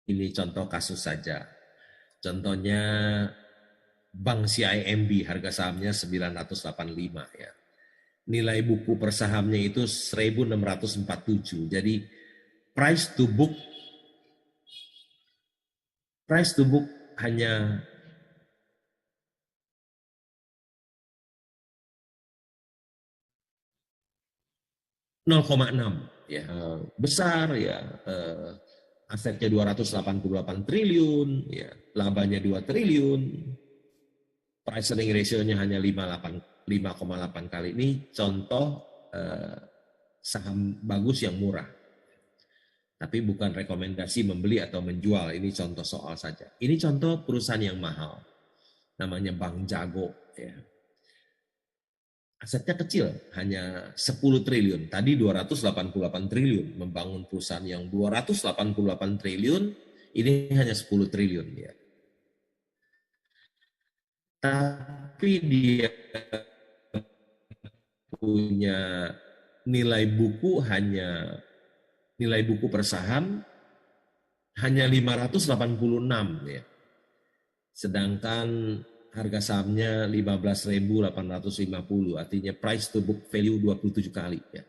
Ini contoh kasus saja. Contohnya Bank CIMB harga sahamnya 985 ya. Nilai buku per sahamnya itu 1647. Jadi price to book price to book hanya 0,6 ya. Besar ya. Asetnya 288 triliun ya. Labanya 2 triliun. Price earning ratio-nya hanya 5,8 kali. Ini contoh saham bagus yang murah. Tapi bukan rekomendasi membeli atau menjual. Ini contoh soal saja. Ini contoh perusahaan yang mahal. Namanya Bank Jago. Ya. Asetnya kecil, hanya 10 triliun. Tadi 288 triliun. Membangun perusahaan yang 288 triliun, ini hanya 10 triliun. Ya. Tapi dia punya nilai buku per saham hanya 586 ya. Sedangkan harga sahamnya 15.850, artinya price to book value 27 kali ya.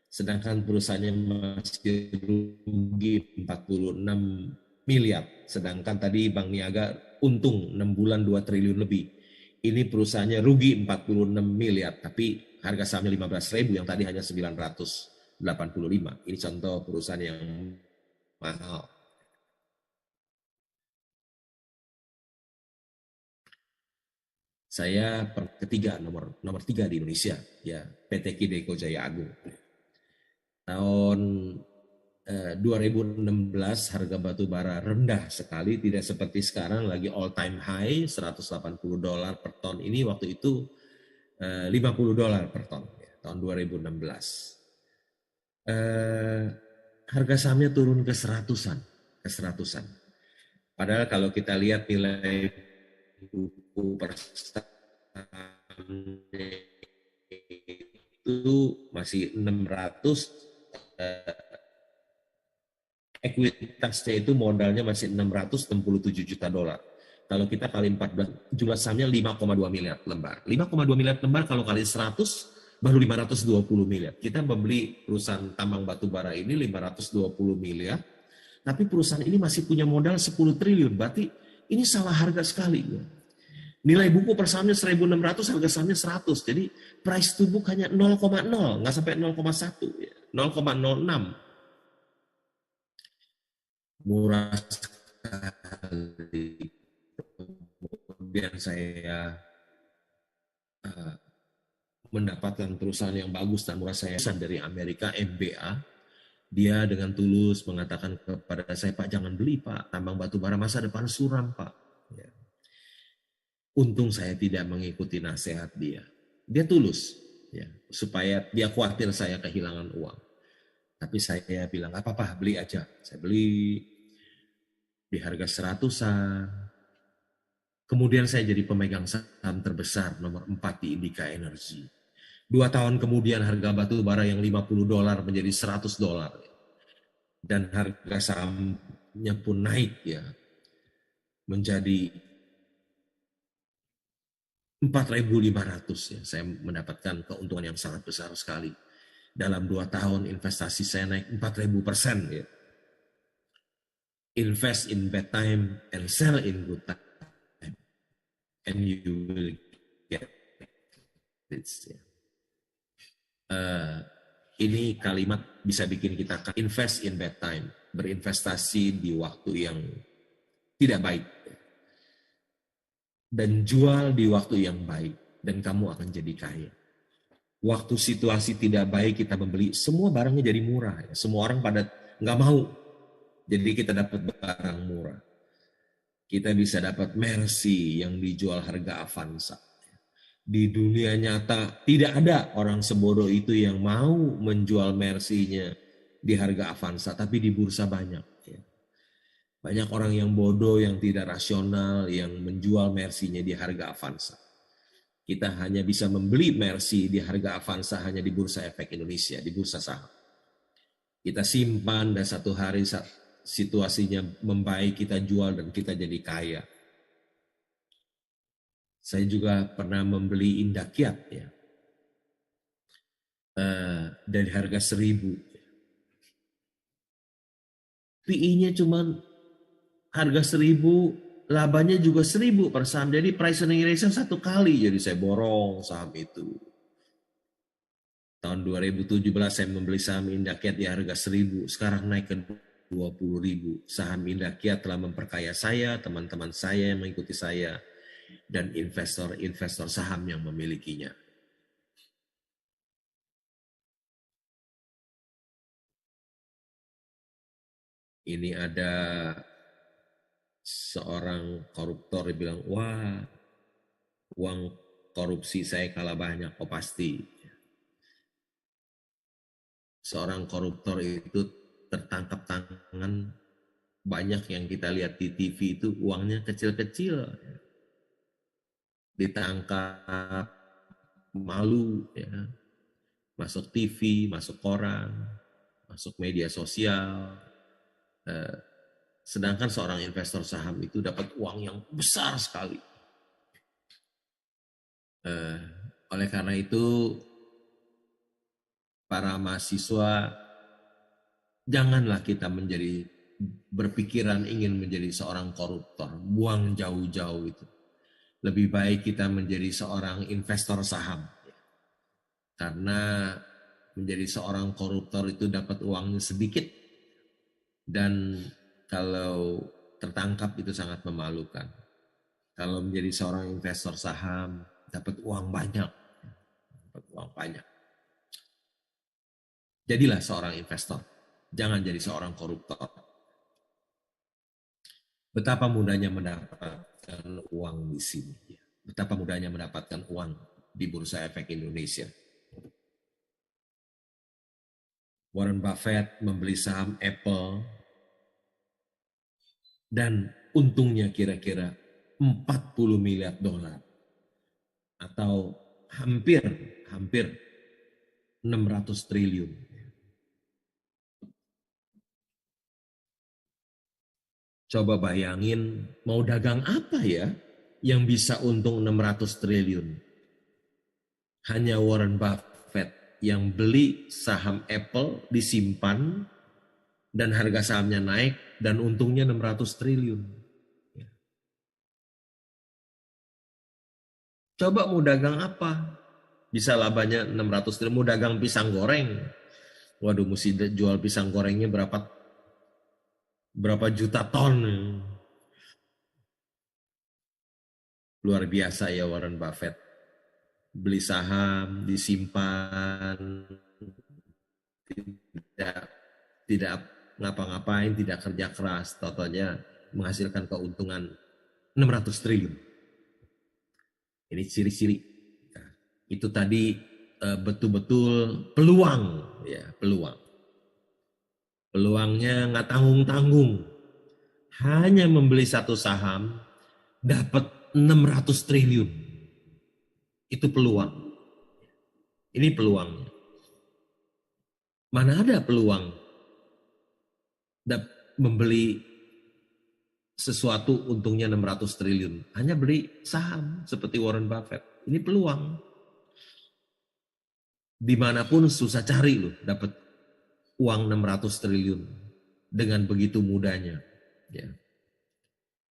Sedangkan perusahaannya masih rugi 46 miliar. Sedangkan tadi Bank Niaga untung 6 bulan 2 triliun lebih. Ini perusahaannya rugi 46 miliar, tapi harga sahamnya 15.000 yang tadi hanya 985. Ini contoh perusahaan yang mahal. Saya ketiga nomor 3 di Indonesia ya, PT Kideko Jaya Agung. Tahun 2016 harga batu bara rendah sekali, tidak seperti sekarang lagi all time high $180 per ton. Ini waktu itu $50 per ton ya, tahun 2016. Harga sahamnya turun ke seratusan. Padahal kalau kita lihat nilai buku per itu masih 600, ekuitasnya itu modalnya masih 667 juta dolar. Kalau kita kali 14, jumlah sahamnya 5,2 miliar lembar. 5,2 miliar lembar kalau kali 100 baru 520 miliar. Kita membeli perusahaan tambang batu bara ini 520 miliar, tapi perusahaan ini masih punya modal 10 triliun. Berarti ini salah harga sekali. Ya. Nilai buku per sahamnya 1.600, harga sahamnya 100. Jadi price to book hanya 0,0, nggak sampai 0,1, 0,06. Murah sekali. Kemudian saya mendapatkan perusahaan yang bagus dan murah. Saya dari Amerika, MBA. Dia dengan tulus mengatakan kepada saya, Pak jangan beli Pak, tambang batu bara masa depan suram Pak. Ya. Untung saya tidak mengikuti nasihat dia. Dia tulus, ya, supaya dia khawatir saya kehilangan uang. Tapi saya bilang, gak apa-apa, beli aja. Saya beli di harga 100-an. Kemudian saya jadi pemegang saham terbesar nomor 4 di Indika Energy. 2 tahun kemudian harga batu bara yang $50 menjadi $100. Dan harga sahamnya pun naik ya, menjadi 4.500 ya. Saya mendapatkan keuntungan yang sangat besar sekali. Dalam 2 tahun investasi saya naik 4.000% ya. Invest in bad time and sell in good time. And you will get it. Ya. Ini kalimat bisa bikin kita invest in bad time. Berinvestasi di waktu yang tidak baik. Dan jual di waktu yang baik. Dan kamu akan jadi kaya. Waktu situasi tidak baik kita membeli, semua barangnya jadi murah. Ya. Semua orang pada nggak mau. Jadi kita dapat barang murah. Kita bisa dapat Mercy yang dijual harga Avanza. Di dunia nyata tidak ada orang sebodoh itu yang mau menjual Mercy-nya di harga Avanza, tapi di bursa banyak. Ya. Banyak orang yang bodoh, yang tidak rasional, yang menjual Mercy-nya di harga Avanza. Kita hanya bisa membeli Mercy di harga Avanza hanya di Bursa Efek Indonesia, di bursa saham. Kita simpan dan situasinya membaik, kita jual dan kita jadi kaya. Saya juga pernah membeli Indakiat ya, dari harga 1.000. PI-nya cuma harga 1.000, labanya juga 1.000 per saham. Jadi price earning ratio 1 kali. Jadi saya borong saham itu. Tahun 2017 saya membeli saham Indakiat di harga 1.000. Sekarang naik ke 20.000. Saham Indakiat telah memperkaya saya, teman-teman saya yang mengikuti saya, dan investor-investor saham yang memilikinya. Ini ada seorang koruptor yang bilang, wah, uang korupsi saya kalah banyak. Oh pasti. Seorang koruptor itu tertangkap tangan, banyak yang kita lihat di TV itu uangnya kecil-kecil. Ditangkap, malu, ya. Masuk TV, masuk koran, masuk media sosial. Sedangkan seorang investor saham itu dapat uang yang besar sekali. Oleh karena itu, para mahasiswa, janganlah kita berpikiran ingin menjadi seorang koruptor. Buang jauh-jauh itu. Lebih baik kita menjadi seorang investor saham. Karena menjadi seorang koruptor itu dapat uangnya sedikit. Dan kalau tertangkap itu sangat memalukan. Kalau menjadi seorang investor saham, dapat uang banyak. Dapat uang banyak. Jadilah seorang investor. Jangan jadi seorang koruptor. Betapa mudahnya mendapatkan uang di sini. Betapa mudahnya mendapatkan uang di Bursa Efek Indonesia. Warren Buffett membeli saham Apple dan untungnya kira-kira 40 miliar dolar atau hampir 600 triliun. Coba bayangin mau dagang apa ya yang bisa untung 600 triliun. Hanya Warren Buffett yang beli saham Apple, disimpan, dan harga sahamnya naik, dan untungnya 600 triliun. Coba mau dagang apa? Bisa labanya 600 triliun. Mau dagang pisang goreng. Waduh, mesti jual pisang gorengnya berapa juta ton. Luar biasa ya Warren Buffett. Beli saham, disimpan, tidak ngapa-ngapain, tidak kerja keras, totalnya menghasilkan keuntungan 600 triliun. Ini ciri-ciri. Nah, itu tadi betul-betul peluang, ya peluang. Peluangnya nggak tanggung-tanggung. Hanya membeli satu saham dapat 600 triliun. Itu peluang. Ini peluangnya. Mana ada peluang membeli sesuatu untungnya 600 triliun. Hanya beli saham seperti Warren Buffett. Ini peluang. Dimanapun susah cari loh dapat uang 600 triliun dengan begitu mudahnya. Ya.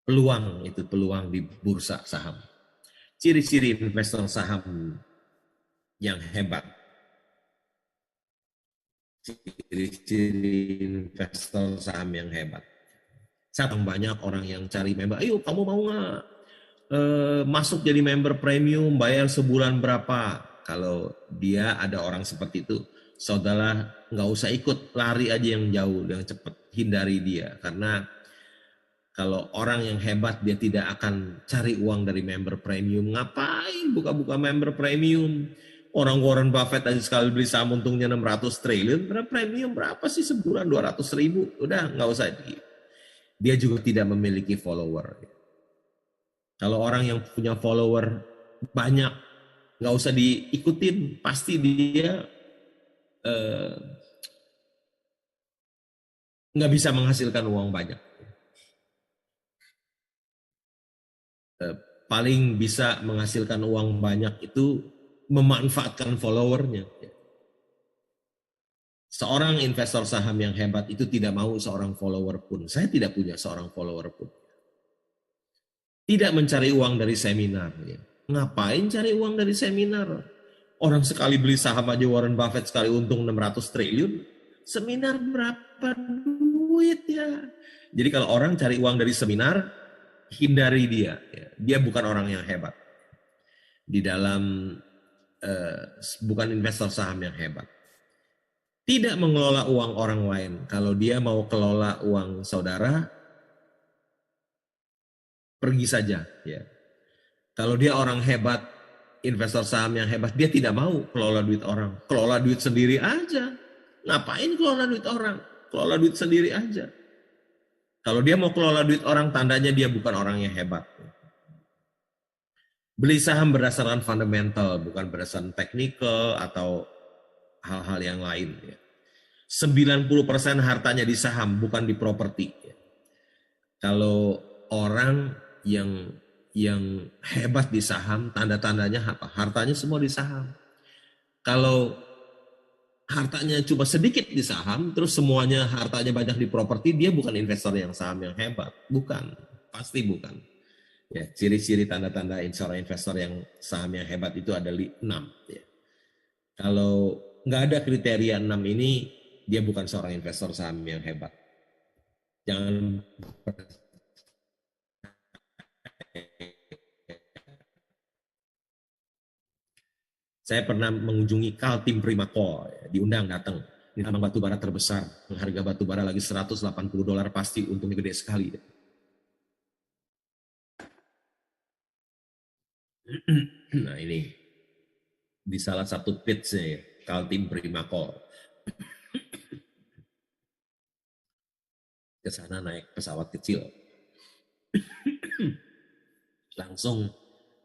Peluang itu peluang di bursa saham. Ciri-ciri investor saham yang hebat. Ciri-ciri investor saham yang hebat. Sangat banyak orang yang cari member. Ayo kamu mau nggak masuk jadi member premium, bayar sebulan berapa? Kalau dia ada orang seperti itu, saudara nggak usah ikut, lari aja yang jauh, yang cepat, hindari dia. Karena kalau orang yang hebat dia tidak akan cari uang dari member premium. Ngapain buka-buka member premium? Orang Warren Buffett aja sekali beli saham untungnya 600 triliun, berapa premium berapa sih sebulan 200 ribu? Udah nggak usah. Dia juga tidak memiliki follower. Kalau orang yang punya follower banyak, nggak usah diikutin, pasti dia nggak bisa menghasilkan uang banyak. Paling bisa menghasilkan uang banyak itu memanfaatkan followernya. Seorang investor saham yang hebat itu tidak mau seorang follower pun. Saya tidak punya seorang follower pun. Tidak mencari uang dari seminar. Ya. Ngapain cari uang dari seminar? Orang sekali beli saham aja Warren Buffett sekali untung 600 triliun. Seminar berapa duit ya? Jadi kalau orang cari uang dari seminar, hindari dia. Ya. Dia bukan orang yang hebat. Di dalam bukan investor saham yang hebat. Tidak mengelola uang orang lain. Kalau dia mau kelola uang saudara, pergi saja. Ya. Kalau dia orang hebat, investor saham yang hebat, dia tidak mau kelola duit orang. Kelola duit sendiri aja. Ngapain kelola duit orang? Kelola duit sendiri aja. Kalau dia mau kelola duit orang, tandanya dia bukan orang yang hebat. Beli saham berdasarkan fundamental, bukan berdasarkan technical atau hal-hal yang lain. 90% hartanya di saham, bukan di properti. Kalau orang yang hebat di saham, tanda-tandanya apa? Hartanya semua di saham. Kalau hartanya cuma sedikit di saham, terus semuanya hartanya banyak di properti, dia bukan investor yang saham yang hebat. Bukan, pasti bukan. Ya, ciri-ciri tanda-tanda seorang investor yang saham yang hebat itu ada 6. Ya. Kalau nggak ada kriteria 6 ini, dia bukan seorang investor saham yang hebat. Jangan saya pernah mengunjungi Kaltim Primakol, ya, diundang datang. Ini tambang batu bara terbesar, harga batu bara lagi $180 pasti untungnya gede sekali. Nah ini di salah satu pitch-nya ya, Kaltim Primakol. Ke sana naik pesawat kecil. Langsung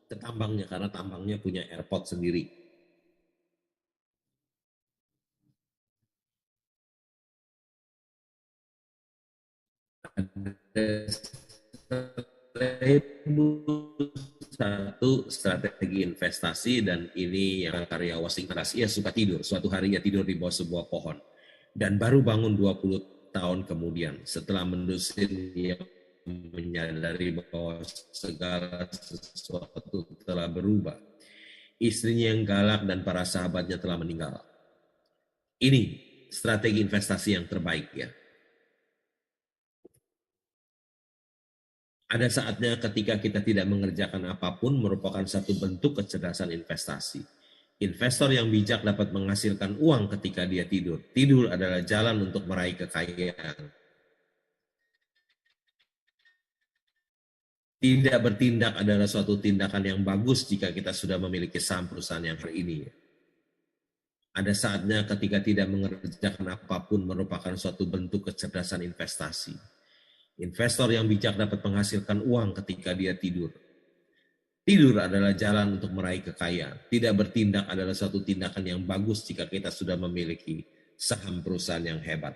ke tambangnya karena tambangnya punya airport sendiri. Ada satu strategi investasi dan ini yang karya Washington ia suka tidur. Suatu hari ia tidur di bawah sebuah pohon dan baru bangun 20 tahun kemudian setelah mendusin ia menyadari bahwa segala sesuatu telah berubah. Istrinya yang galak dan para sahabatnya telah meninggal. Ini strategi investasi yang terbaik ya. Ada saatnya ketika kita tidak mengerjakan apapun merupakan satu bentuk kecerdasan investasi. Investor yang bijak dapat menghasilkan uang ketika dia tidur. Tidur adalah jalan untuk meraih kekayaan. Tidak bertindak adalah suatu tindakan yang bagus jika kita sudah memiliki saham perusahaan yang hari ini. Ada saatnya ketika tidak mengerjakan apapun merupakan suatu bentuk kecerdasan investasi. Investor yang bijak dapat menghasilkan uang ketika dia tidur. Tidur adalah jalan untuk meraih kekayaan. Tidak bertindak adalah suatu tindakan yang bagus jika kita sudah memiliki saham perusahaan yang hebat.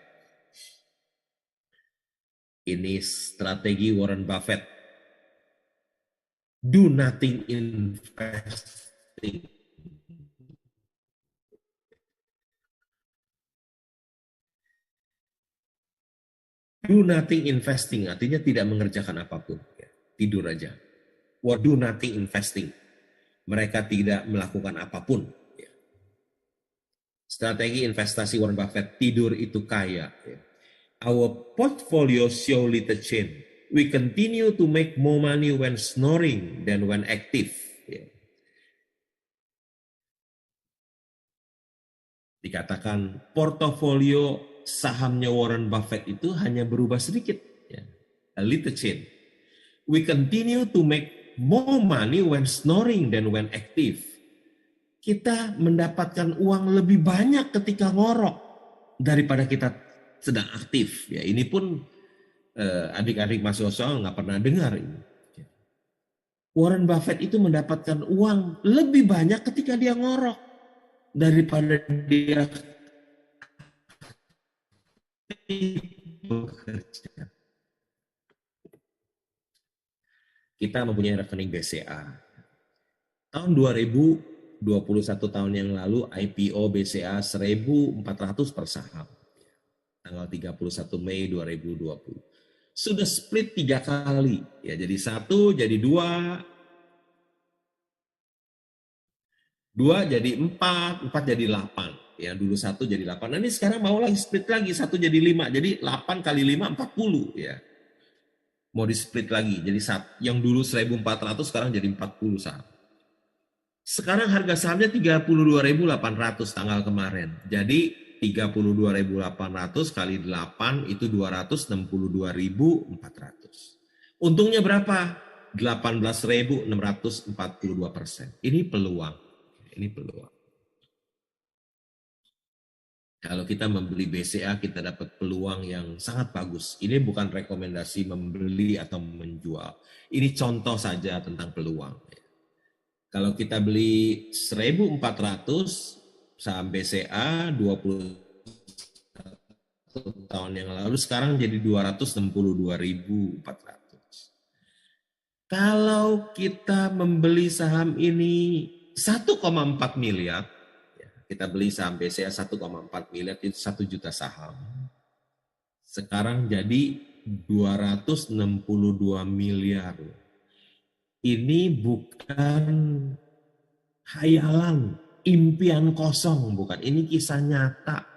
Ini strategi Warren Buffett. Do nothing investing. Do nothing investing artinya tidak mengerjakan apapun. Tidur aja. Or do nothing investing. Mereka tidak melakukan apapun. Strategi investasi Warren Buffett, tidur itu kaya. Our portfolio show little change. We continue to make more money when snoring than when active. Dikatakan portofolio sahamnya Warren Buffett itu hanya berubah sedikit. A little change. We continue to make more money when snoring than when active. Kita mendapatkan uang lebih banyak ketika ngorok daripada kita sedang aktif. Ya, ini pun adik-adik mahasiswa nggak pernah dengar ini. Warren Buffett itu mendapatkan uang lebih banyak ketika dia ngorok daripada dia bekerja. Kita mempunyai rekening BCA. Tahun 2021 tahun yang lalu IPO BCA 1.400 per saham. Tanggal 31 Mei 2020. Sudah split 3 kali. Ya, jadi 1, jadi 2, 2 jadi 4, 4 jadi 8. Ya, dulu 1 jadi 8. Nah, ini sekarang mau lagi split lagi, 1 jadi 5. Jadi 8 kali 5, 40. Ya. Mau di split lagi. Jadi yang dulu 1.400 sekarang jadi 40 saham. Sekarang harga sahamnya 32.800 tanggal kemarin. Jadi 32.800 kali 8 itu 262.400. Untungnya berapa? 18.642%. Ini peluang. Ini peluang. Kalau kita membeli BCA, kita dapat peluang yang sangat bagus. Ini bukan rekomendasi membeli atau menjual. Ini contoh saja tentang peluang. Kalau kita beli 1.400 saham BCA 20 tahun yang lalu, sekarang jadi 262.400. Kalau kita membeli saham ini 1,4 miliar, kita beli saham BCA 1,4 miliar, itu 1 juta saham. Sekarang jadi 262 miliar. Ini bukan hayalan, impian kosong, bukan. Ini kisah nyata.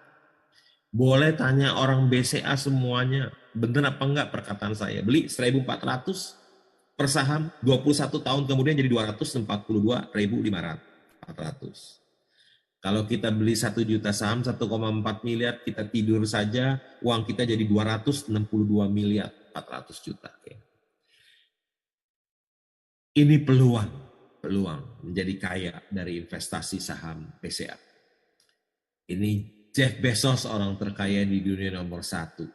Boleh tanya orang BCA semuanya, benar apa enggak perkataan saya. Beli 1.400 per saham, 21 tahun kemudian jadi 242.400. Kalau kita beli 1 juta saham 1,4 miliar, kita tidur saja, uang kita jadi 262 miliar 400 juta. Ini peluang menjadi kaya dari investasi saham BCA. Ini Jeff Bezos, orang terkaya di dunia nomor 1.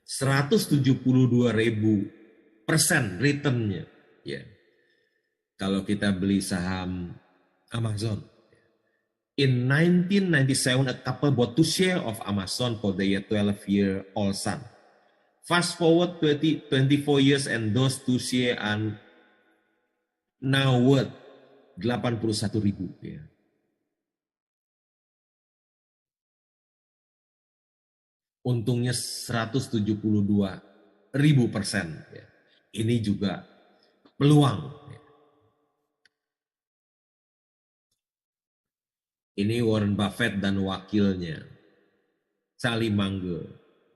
172.000% returnnya. Kalau kita beli saham Amazon, in 1997, a couple bought 2 shares of Amazon for their 12-year-old son. Fast forward 24 years and those 2 shares are now worth 81.000. Untungnya 172.000%. Ini juga peluang. Ini Warren Buffett dan wakilnya, Charlie Munger,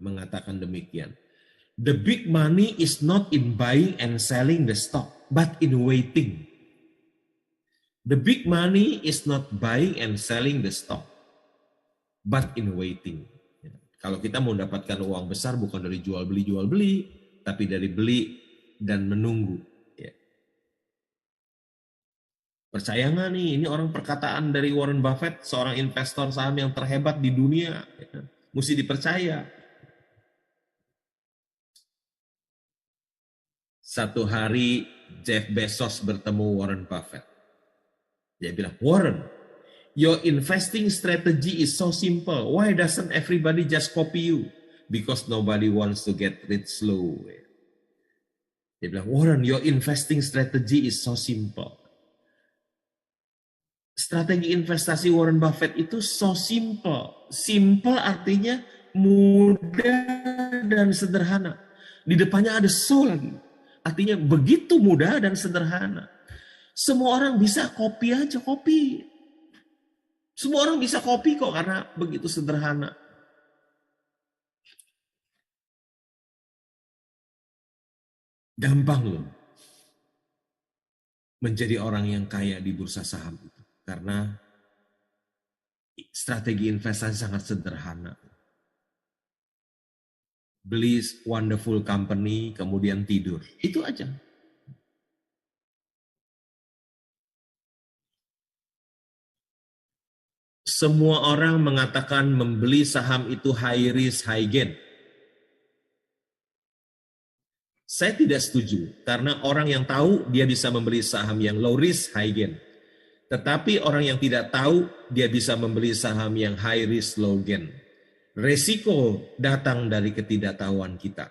mengatakan demikian. The big money is not in buying and selling the stock, but in waiting. The big money is not buying and selling the stock, but in waiting. Kalau kita mau mendapatkan uang besar bukan dari jual beli, tapi dari beli dan menunggu. Percaya nggak nih, ini orang perkataan dari Warren Buffett, seorang investor saham yang terhebat di dunia. Mesti dipercaya. Satu hari Jeff Bezos bertemu Warren Buffett. Dia bilang, Warren, your investing strategy is so simple. Why doesn't everybody just copy you? Because nobody wants to get rich slow. Dia bilang, Warren, your investing strategy is so simple. Strategi investasi Warren Buffett itu so simple. Simple artinya mudah dan sederhana. Di depannya ada so lagi. Artinya begitu mudah dan sederhana. Semua orang bisa copy aja, copy. Semua orang bisa copy kok karena begitu sederhana. Gampang loh menjadi orang yang kaya di bursa saham itu. Karena strategi investasi sangat sederhana. Beli wonderful company, kemudian tidur. Itu aja. Semua orang mengatakan membeli saham itu high risk, high gain. Saya tidak setuju, karena orang yang tahu dia bisa membeli saham yang low risk, high gain. Tetapi orang yang tidak tahu, dia bisa membeli saham yang high risk, low gain. Resiko datang dari ketidaktahuan kita.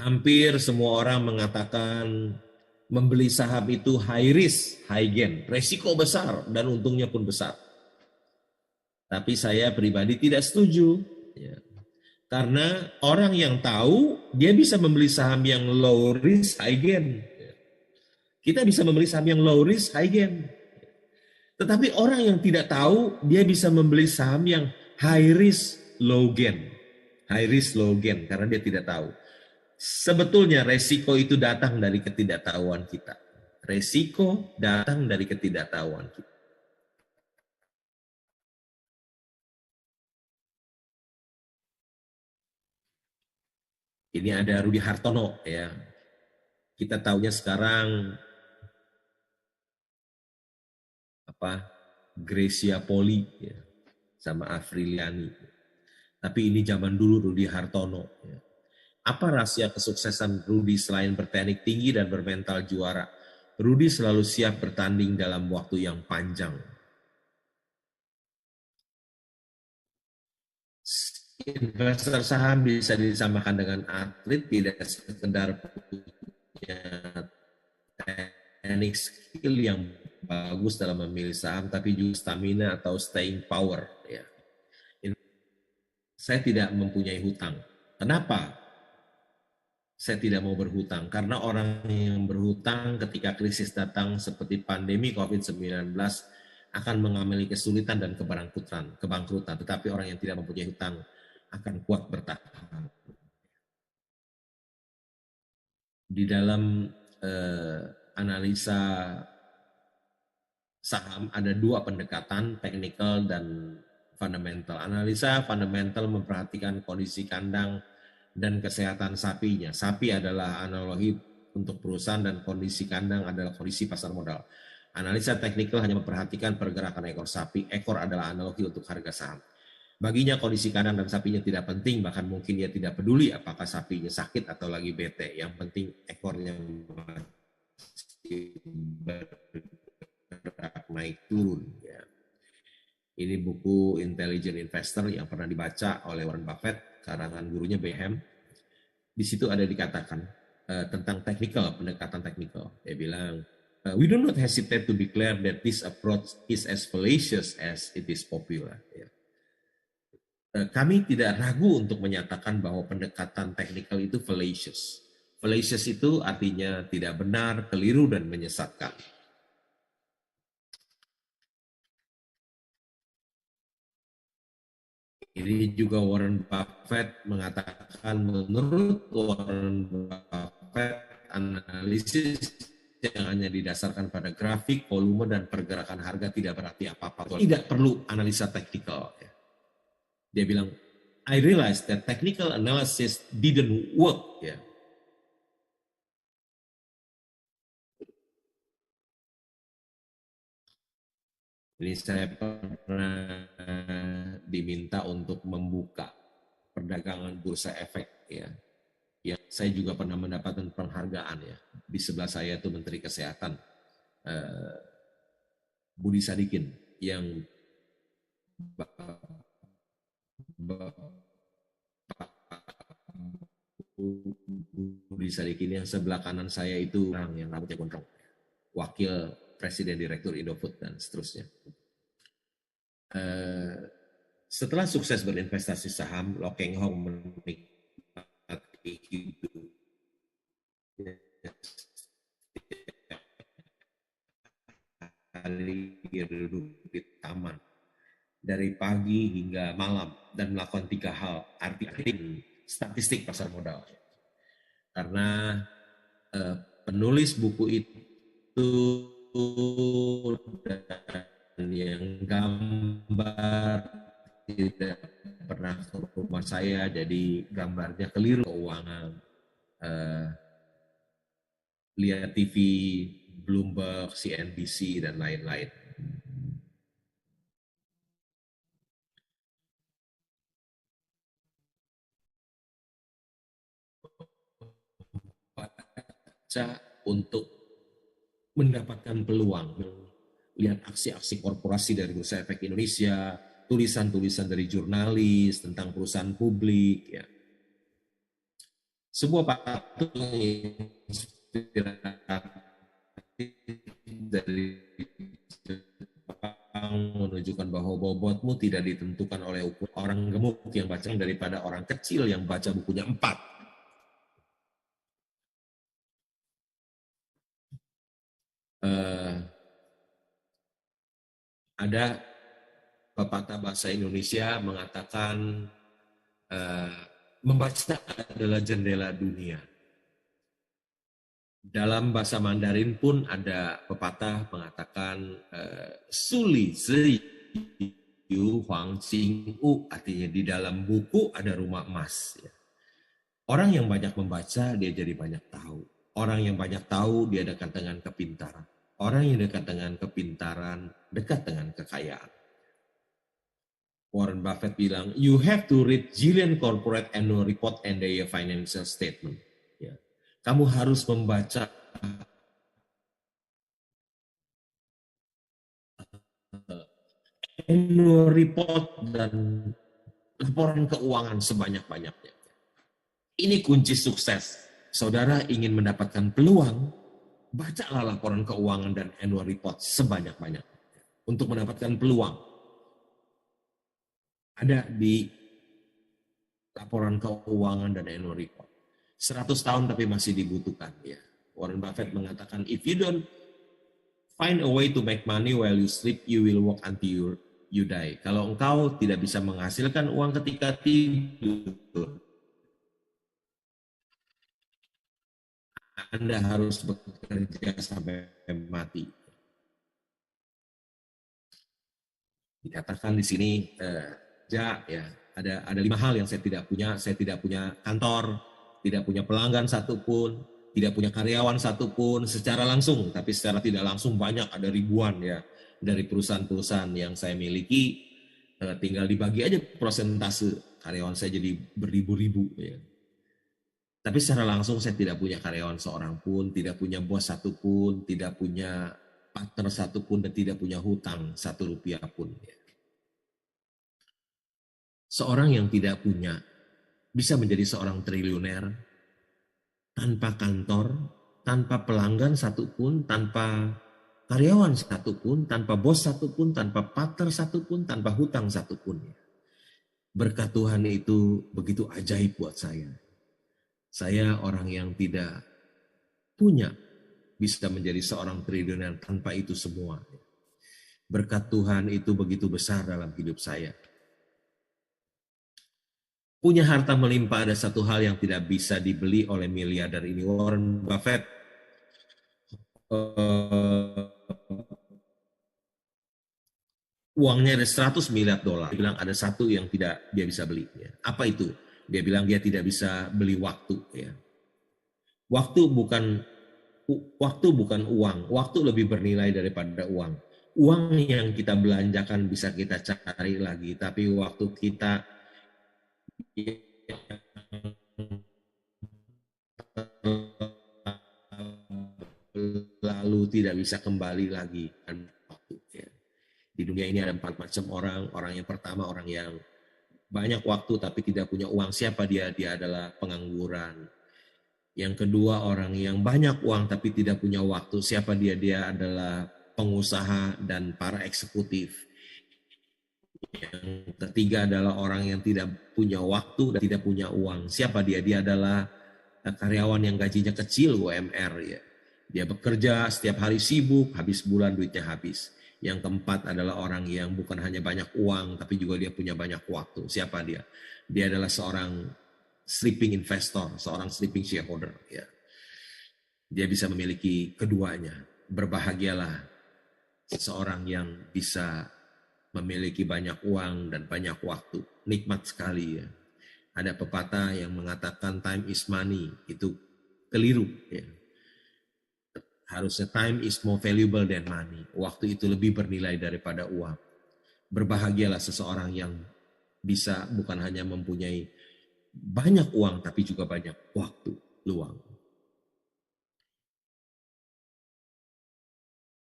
Hampir semua orang mengatakan membeli saham itu high risk, high gain. Resiko besar dan untungnya pun besar. Tapi saya pribadi tidak setuju. Ya. Karena orang yang tahu, dia bisa membeli saham yang low risk, high gain. Kita bisa membeli saham yang low risk, high gain. Tetapi orang yang tidak tahu, dia bisa membeli saham yang high risk, low gain. High risk, low gain, karena dia tidak tahu. Sebetulnya resiko itu datang dari ketidaktahuan kita. Resiko datang dari ketidaktahuan kita. Ini ada Rudi Hartono ya. Kita tahunya sekarang apa? Gracia Poli ya, sama Afriliani. Tapi ini zaman dulu Rudi Hartono ya. Apa rahasia kesuksesan Rudi selain berteknik tinggi dan bermental juara? Rudi selalu siap bertanding dalam waktu yang panjang. Investor saham bisa disamakan dengan atlet, tidak sekedar punya teknik skill yang bagus dalam memilih saham, tapi juga stamina atau staying power. Ya. Saya tidak mempunyai hutang. Kenapa? Saya tidak mau berhutang, karena orang yang berhutang ketika krisis datang seperti pandemi COVID-19 akan mengalami kesulitan dan kebangkrutan. Tetapi orang yang tidak mempunyai hutang akan kuat bertahan. Di dalam analisa saham ada dua pendekatan, technical dan fundamental. Analisa fundamental memperhatikan kondisi kandang dan kesehatan sapinya. Sapi adalah analogi untuk perusahaan dan kondisi kandang adalah kondisi pasar modal. Analisa teknikal hanya memperhatikan pergerakan ekor sapi. Ekor adalah analogi untuk harga saham. Baginya kondisi kandang dan sapinya tidak penting, bahkan mungkin dia tidak peduli apakah sapinya sakit atau lagi bete. Yang penting ekornya bergerak naik turun. Ya. Ini buku Intelligent Investor yang pernah dibaca oleh Warren Buffett, karangan gurunya Bayham. Di situ ada dikatakan tentang technical, pendekatan teknikal. Dia bilang, we do not hesitate to declare that this approach is as fallacious as it is popular. Ya. Kami tidak ragu untuk menyatakan bahwa pendekatan teknikal itu fallacious. Fallacious itu artinya tidak benar, keliru, dan menyesatkan. Ini juga Warren Buffett mengatakan, menurut Warren Buffett, analisis yang hanya didasarkan pada grafik, volume, dan pergerakan harga tidak berarti apa-apa. Tidak perlu analisa teknikal. Dia bilang, I realized that technical analysis didn't work. Ya. Ini saya pernah diminta untuk membuka perdagangan bursa efek ya. Ya, saya juga pernah mendapatkan penghargaan ya. Di sebelah saya itu Menteri Kesehatan Budi Sadikin yang Budi Sadikin yang sebelah kanan saya itu orang yang rambutnya gondrong, wakil presiden direktur Indofood dan seterusnya. Setelah sukses berinvestasi saham, Lo Keng Hong menikmati hidup hari duduk di taman dari pagi hingga malam dan melakukan 3 hal, arti statistik pasar modal. Karena penulis buku itu dan yang gambar tidak pernah ke rumah saya, jadi gambarnya keliru keuangan. Lihat TV, Bloomberg, CNBC, dan lain-lain. Baca untuk mendapatkan peluang. lihat aksi-aksi korporasi dari Bursa Efek Indonesia, tulisan-tulisan dari jurnalis tentang perusahaan publik, ya. Sebuah patung inspiratif dari Jepang menunjukkan bahwa bobotmu tidak ditentukan oleh ukuran orang gemuk yang baca daripada orang kecil yang baca bukunya 4. Ada pepatah bahasa Indonesia mengatakan membaca adalah jendela dunia. Dalam bahasa Mandarin pun ada pepatah mengatakan Suli Zi Yu Huang Xing U, artinya di dalam buku ada rumah emas. Ya. Orang yang banyak membaca dia jadi banyak tahu. Orang yang banyak tahu dia dekat dengan kepintaran. Orang yang dekat dengan kepintaran dekat dengan kekayaan. Warren Buffett bilang, you have to read Jillian Corporate Annual Report and their financial statement. Ya. Kamu harus membaca annual report dan laporan keuangan sebanyak-banyaknya. Ini kunci sukses. Saudara ingin mendapatkan peluang, bacalah laporan keuangan dan annual report sebanyak-banyaknya. Untuk mendapatkan peluang, ada di laporan keuangan dan annual report. 100 tahun tapi masih dibutuhkan. Ya. Warren Buffett mengatakan, if you don't find a way to make money while you sleep, you will work until you die. Kalau engkau tidak bisa menghasilkan uang ketika tidur, Anda harus bekerja sampai mati. Dikatakan di sini, ya, ada 5 hal yang saya tidak punya. Saya tidak punya kantor, tidak punya pelanggan satupun, tidak punya karyawan satupun secara langsung, tapi secara tidak langsung banyak, ada ribuan ya dari perusahaan-perusahaan yang saya miliki. Tinggal dibagi aja persentase karyawan saya jadi beribu-ribu ya. Tapi secara langsung saya tidak punya karyawan seorang pun, tidak punya bos satupun, tidak punya partner satupun, dan tidak punya hutang 1 rupiah pun. Ya. Seorang yang tidak punya bisa menjadi seorang triliuner tanpa kantor, tanpa pelanggan satupun, tanpa karyawan satupun, tanpa bos satupun, tanpa partner satupun, tanpa hutang satupun. Berkat Tuhan itu begitu ajaib buat saya. Saya orang yang tidak punya bisa menjadi seorang triliuner tanpa itu semua. Berkat Tuhan itu begitu besar dalam hidup saya. Punya harta melimpah ada satu hal yang tidak bisa dibeli oleh miliarder ini. Warren Buffett uangnya ada 100 miliar dolar. Dia bilang ada satu yang tidak dia bisa beli. Ya. Apa itu? Dia bilang dia tidak bisa beli waktu. Ya. Waktu bukan uang. Waktu lebih bernilai daripada uang. Uang yang kita belanjakan bisa kita cari lagi, tapi waktu kita lalu tidak bisa kembali lagi. Di dunia ini ada 4 macam orang. Orang yang pertama, orang yang banyak waktu tapi tidak punya uang. Siapa dia? Dia adalah pengangguran. Yang kedua, orang yang banyak uang tapi tidak punya waktu. Siapa dia? Dia adalah pengusaha dan para eksekutif. Yang ketiga adalah orang yang tidak punya waktu dan tidak punya uang. Siapa dia? Dia adalah karyawan yang gajinya kecil, UMR. Ya. Dia bekerja setiap hari sibuk, habis bulan duitnya habis. Yang keempat adalah orang yang bukan hanya banyak uang, tapi juga dia punya banyak waktu. Siapa dia? Dia adalah seorang sleeping investor, seorang sleeping shareholder. Ya. Dia bisa memiliki keduanya. Berbahagialah seseorang yang bisa memiliki banyak uang dan banyak waktu. Nikmat sekali ya. Ada pepatah yang mengatakan time is money. Itu keliru ya. Harusnya time is more valuable than money. Waktu itu lebih bernilai daripada uang. Berbahagialah seseorang yang bisa bukan hanya mempunyai banyak uang, tapi juga banyak waktu luang.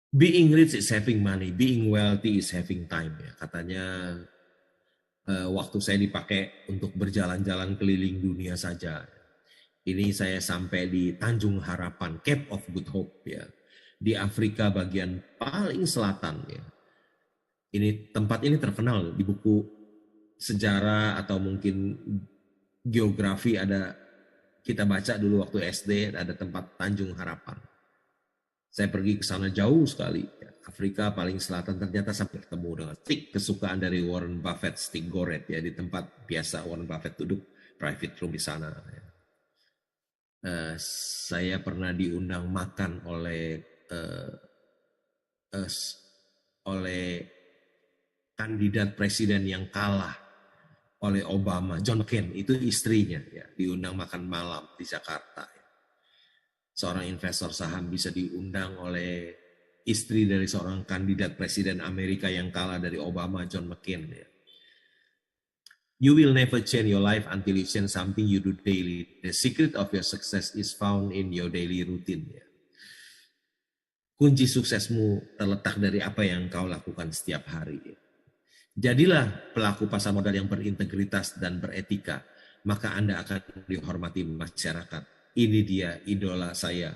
Being rich is having money, being wealthy is having time. Ya, katanya waktu saya dipakai untuk berjalan-jalan keliling dunia saja. Ini saya sampai di Tanjung Harapan, Cape of Good Hope ya, di Afrika bagian paling selatan ya. Ini tempat ini terkenal di buku sejarah atau mungkin geografi ada, kita baca dulu waktu SD ada tempat Tanjung Harapan. Saya pergi ke sana jauh sekali. Afrika paling selatan, ternyata sampai ketemu dengan stick kesukaan dari Warren Buffett, stick goret ya, di tempat biasa Warren Buffett duduk, private room di sana. Saya pernah diundang makan oleh kandidat presiden yang kalah oleh Obama, John McCain, itu istrinya ya, diundang makan malam di Jakarta. Seorang investor saham bisa diundang oleh istri dari seorang kandidat presiden Amerika yang kalah dari Obama, John McCain ya. You will never change your life until you change something you do daily. The secret of your success is found in your daily routine ya. Kunci suksesmu terletak dari apa yang kau lakukan setiap hari ya. Jadilah pelaku pasar modal yang berintegritas dan beretika, maka Anda akan dihormati masyarakat. Ini dia idola saya,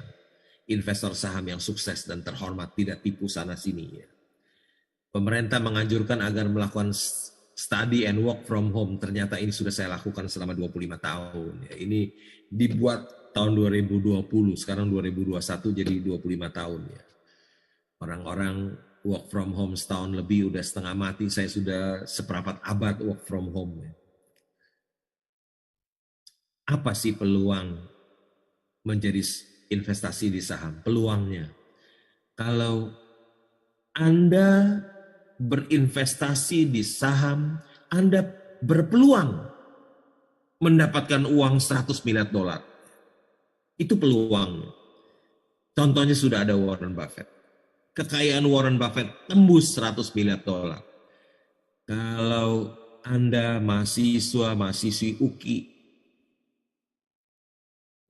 investor saham yang sukses dan terhormat, tidak tipu sana sini. Pemerintah menganjurkan agar melakukan study and work from home. Ternyata ini sudah saya lakukan selama 25 tahun. Ini dibuat tahun 2020, sekarang 2021 jadi 25 tahun ya. Orang-orang work from home setahun lebih, udah setengah mati. Saya sudah seperempat abad work from home. Apa sih peluang menjadi investasi di saham? Peluangnya, kalau Anda berinvestasi di saham, Anda berpeluang mendapatkan uang 100 miliar dolar. Itu peluang. Contohnya sudah ada Warren Buffett. Kekayaan Warren Buffett tembus 100 miliar dolar. Kalau Anda mahasiswi UKI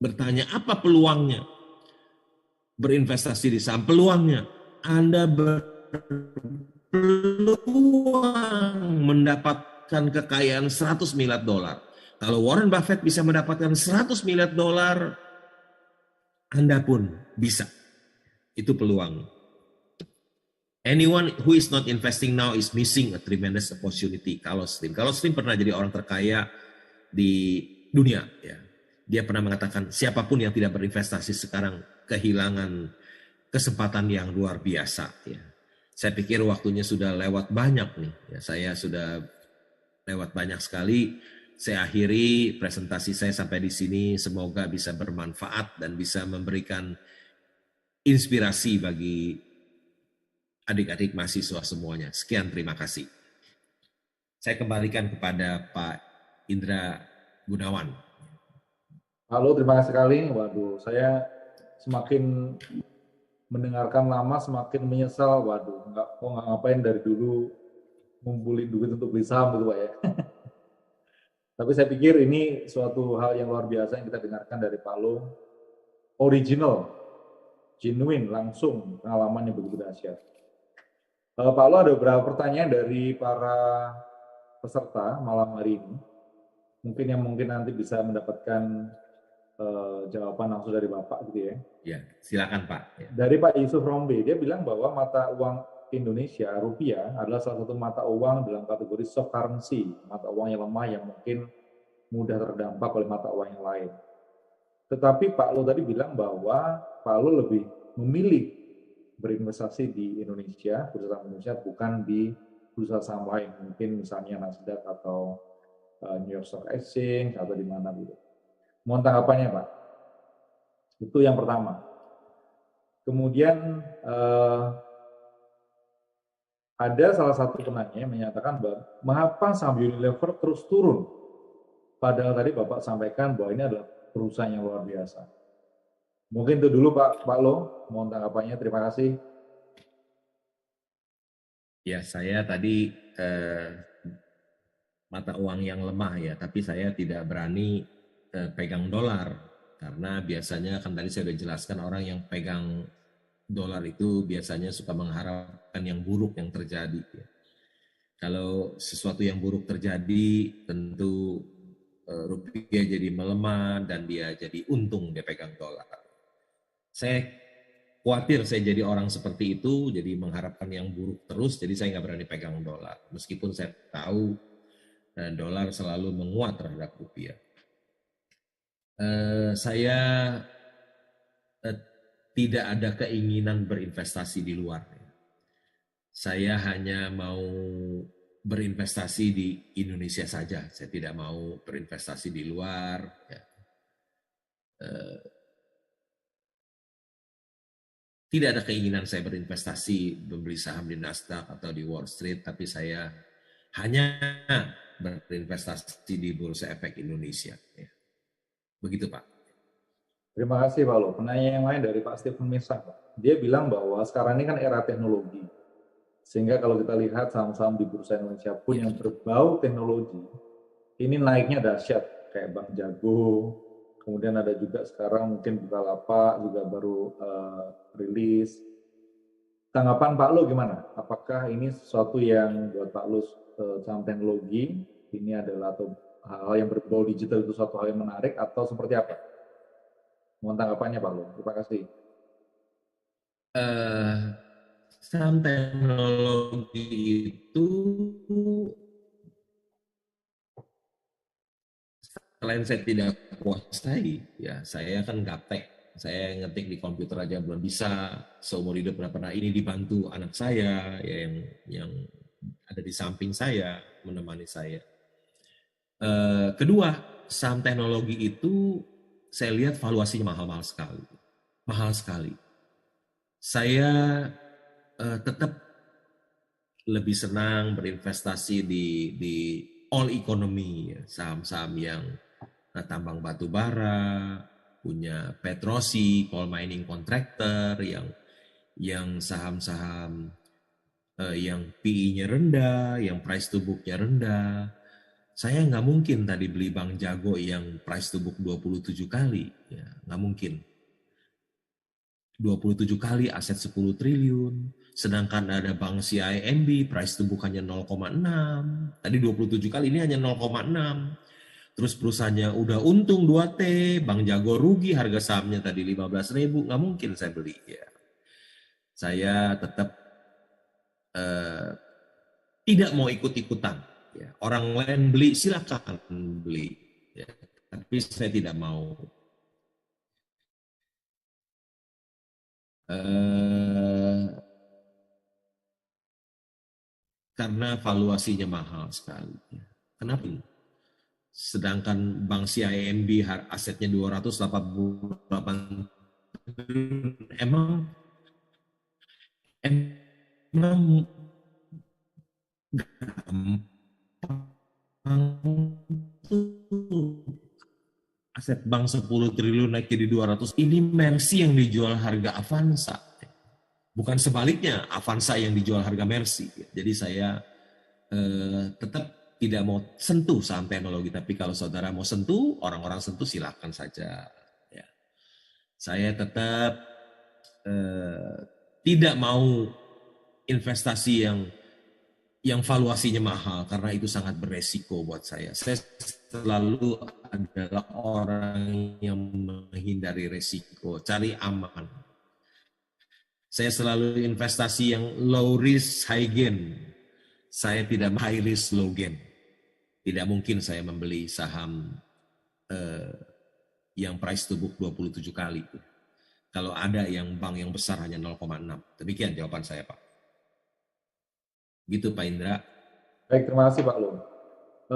bertanya apa peluangnya berinvestasi di saham, peluangnya Anda berpeluang mendapatkan kekayaan 100 miliar dolar. Kalau Warren Buffett bisa mendapatkan 100 miliar dolar, Anda pun bisa. Itu peluang. Anyone who is not investing now is missing a tremendous opportunity. Carlos Slim pernah jadi orang terkaya di dunia. Ya. Dia pernah mengatakan siapapun yang tidak berinvestasi sekarang kehilangan kesempatan yang luar biasa. Ya. Saya pikir waktunya sudah lewat banyak nih. Ya, saya sudah lewat banyak sekali. Saya akhiri presentasi saya sampai di sini. Semoga bisa bermanfaat dan bisa memberikan inspirasi bagi adik-adik mahasiswa semuanya. Sekian, terima kasih. Saya kembalikan kepada Pak Indra Gunawan. Halo, terima kasih sekali. Waduh, saya semakin mendengarkan lama semakin menyesal. Waduh, nggak ngapain dari dulu ngumpulin duit untuk beli saham gitu Pak ya. Tapi saya pikir ini suatu hal yang luar biasa yang kita dengarkan dari Pak Lo. Original, genuine, langsung pengalaman yang begitu dahsyat. Pak Lo, ada beberapa pertanyaan dari para peserta malam hari ini. Mungkin nanti bisa mendapatkan jawaban langsung dari Bapak gitu ya. Ya, silakan Pak. Ya. Dari Pak Yusuf Rombe, dia bilang bahwa mata uang Indonesia, rupiah, adalah salah satu mata uang dalam kategori soft currency, mata uang yang lemah yang mungkin mudah terdampak oleh mata uang yang lain. Tetapi Pak Lo tadi bilang bahwa Pak Lo lebih memilih berinvestasi di Indonesia, bursa saham Indonesia, bukan di bursa saham lain, mungkin misalnya Nasdaq atau New York Stock Exchange atau di mana gitu. Mohon tanggapannya Pak. Itu yang pertama. Kemudian ada salah satu penanya yang menyatakan bahwa mengapa saham Unilever terus turun? Padahal tadi Bapak sampaikan bahwa ini adalah perusahaan yang luar biasa. Mungkin itu dulu Pak Lo, mohon tanggapannya, terima kasih. Ya, saya tadi mata uang yang lemah ya, tapi saya tidak berani pegang dolar, karena biasanya kan tadi saya sudah jelaskan orang yang pegang dolar itu biasanya suka mengharapkan yang buruk yang terjadi. Ya. Kalau sesuatu yang buruk terjadi, tentu rupiah jadi melemah dan dia jadi untung dia pegang dolar. Saya khawatir saya jadi orang seperti itu, jadi mengharapkan yang buruk terus, jadi saya nggak berani pegang dolar. Meskipun saya tahu dolar selalu menguat terhadap rupiah. Saya tidak ada keinginan berinvestasi di luar. Saya hanya mau berinvestasi di Indonesia saja. Saya tidak mau berinvestasi di luar. Ya. Tidak ada keinginan saya berinvestasi, membeli saham di Nasdaq atau di Wall Street, tapi saya hanya berinvestasi di Bursa Efek Indonesia. Ya. Begitu Pak. Terima kasih Pak Lo. Penanya yang lain dari Pak Stephen Misah, Pak. Dia bilang bahwa sekarang ini kan era teknologi. Sehingga kalau kita lihat saham-saham di Bursa Indonesia pun yang berbau teknologi, ini naiknya dahsyat. Kayak Bank Jago, kemudian ada juga sekarang mungkin Bukalapak juga baru rilis. Tanggapan Pak Lo gimana? Apakah ini sesuatu yang buat Pak Lo saham teknologi, ini adalah atau hal-hal yang berbau digital itu suatu hal yang menarik atau seperti apa? Mohon tanggapannya Pak Lo. Terima kasih. Saham teknologi itu selain saya tidak kuasai, ya saya kan gaptek. Saya ngetik di komputer aja belum bisa. Seumur hidup belum pernah. Ini dibantu anak saya ya, yang ada di samping saya menemani saya. Kedua, saham teknologi itu saya lihat valuasinya mahal-mahal sekali. Mahal sekali. Saya tetap lebih senang berinvestasi di all economy, ya. Saham-saham yang tambang batu bara, punya petrosi, coal mining contractor, yang saham-saham yang PE-nya rendah, yang price to book-nya rendah. Saya nggak mungkin tadi beli Bank Jago yang price to book 27 kali, ya nggak mungkin. 27 kali aset 10 triliun, sedangkan ada Bank CIMB price to book hanya 0,6. Tadi 27 kali, ini hanya 0,6. Terus perusahaannya udah untung 2T, Bank Jago rugi, harga sahamnya tadi 15.000, nggak mungkin saya beli. Ya. Saya tetap tidak mau ikut-ikutan. Ya. Orang lain beli, silakan beli. Ya. Tapi saya tidak mau. Karena valuasinya mahal sekali. Ya. Kenapa? Sedangkan Bank CIMB asetnya 288 triliun, emang aset bank 10 triliun naik jadi 200, ini Mercy yang dijual harga Avanza. Bukan sebaliknya, Avanza yang dijual harga Mercy. Jadi saya tetap tidak mau sentuh saham teknologi, tapi kalau saudara mau sentuh, orang-orang sentuh silakan saja. Ya. Saya tetap tidak mau investasi yang valuasinya mahal, karena itu sangat beresiko buat saya. Saya selalu adalah orang yang menghindari resiko, cari aman. Saya selalu investasi yang low risk, high gain. Saya tidak high risk, low gain. Tidak mungkin saya membeli saham yang price to book 27 kali. Kalau ada yang bank yang besar hanya 0,6. Demikian jawaban saya, Pak. Gitu Pak Indra. Baik, terima kasih Pak Lu.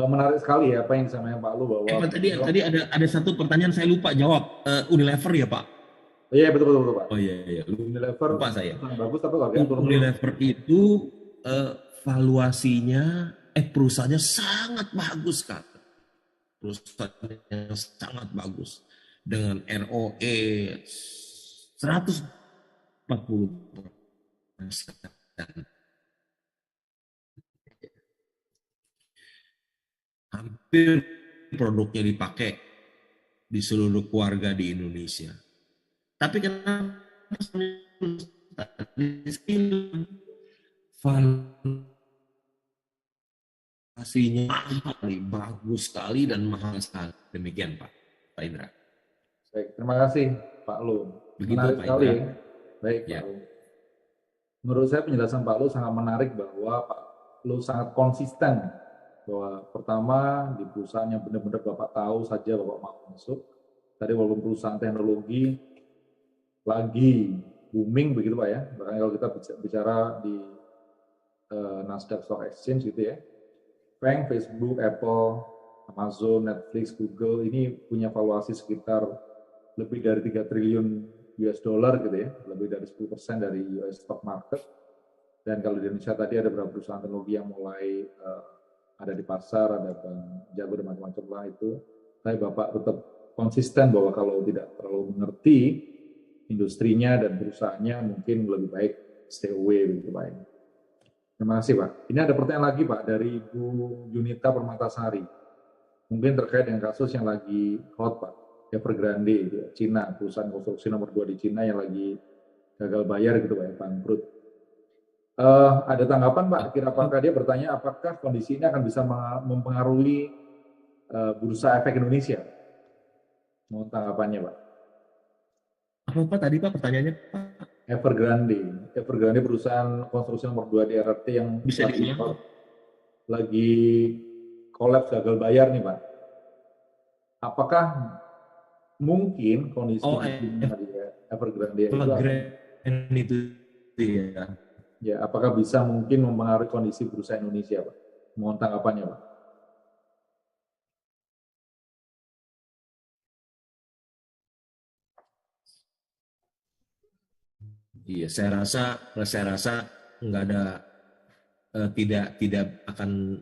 Menarik sekali ya apa yang disampaikan Pak Lu bahwa tadi ada satu pertanyaan saya lupa jawab. Unilever ya Pak? Iya betul Pak. Oh iya. Unilever lupa saya. Bagus tapi harganya turun. Unilever itu valuasinya perusahaannya sangat bagus kan. Perusahaannya sangat bagus dengan ROE 140%. Hampir produknya dipakai di seluruh keluarga di Indonesia. Tapi kenapa film, valuasinya bagus sekali dan mahal sekali. Demikian Pak Indra. Baik, terima kasih Pak Lu. Begitu Menarik Pak sekali. Indra. Baik Ya. Pak Lu. Menurut saya penjelasan Pak Lu sangat menarik bahwa Pak Lu sangat konsisten bahwa pertama di perusahaan yang benar-benar Bapak tahu saja Bapak mau masuk. Tadi walaupun perusahaan teknologi lagi booming begitu Pak ya. Bahkan kalau kita bicara di Nasdaq Stock Exchange gitu ya. Bank, Facebook, Apple, Amazon, Netflix, Google ini punya valuasi sekitar lebih dari 3 triliun US dollar gitu ya, lebih dari 10% dari US stock market. Dan kalau di Indonesia tadi ada beberapa perusahaan teknologi yang mulai ada di pasar, ada Bank Jago dan macam-macam lah itu. Tapi Bapak tetap konsisten bahwa kalau tidak terlalu mengerti industrinya dan perusahaannya mungkin lebih baik stay away begitu Pak. Terima kasih Pak. Ini ada pertanyaan lagi Pak dari Ibu Yunita Permatasari. Mungkin terkait dengan kasus yang lagi hot Pak. Evergrande, Cina, perusahaan konstruksi nomor 2 di Cina yang lagi gagal bayar gitu Pak ya, bangkrut. Ada tanggapan Pak, kira apakah dia bertanya apakah kondisi ini akan bisa mempengaruhi bursa efek Indonesia? Mohon tanggapannya Pak. Apa tadi Pak pertanyaannya Pak? Evergrande perusahaan konstruksi nomor 2 di RRT yang Bisa lagi kolaps gagal bayar nih Pak. Apakah mungkin kondisi di Evergrande itu ya, apakah bisa mungkin mempengaruhi kondisi bursa Indonesia Pak? Mohon tanggapannya Pak. Iya, saya rasa nggak ada tidak akan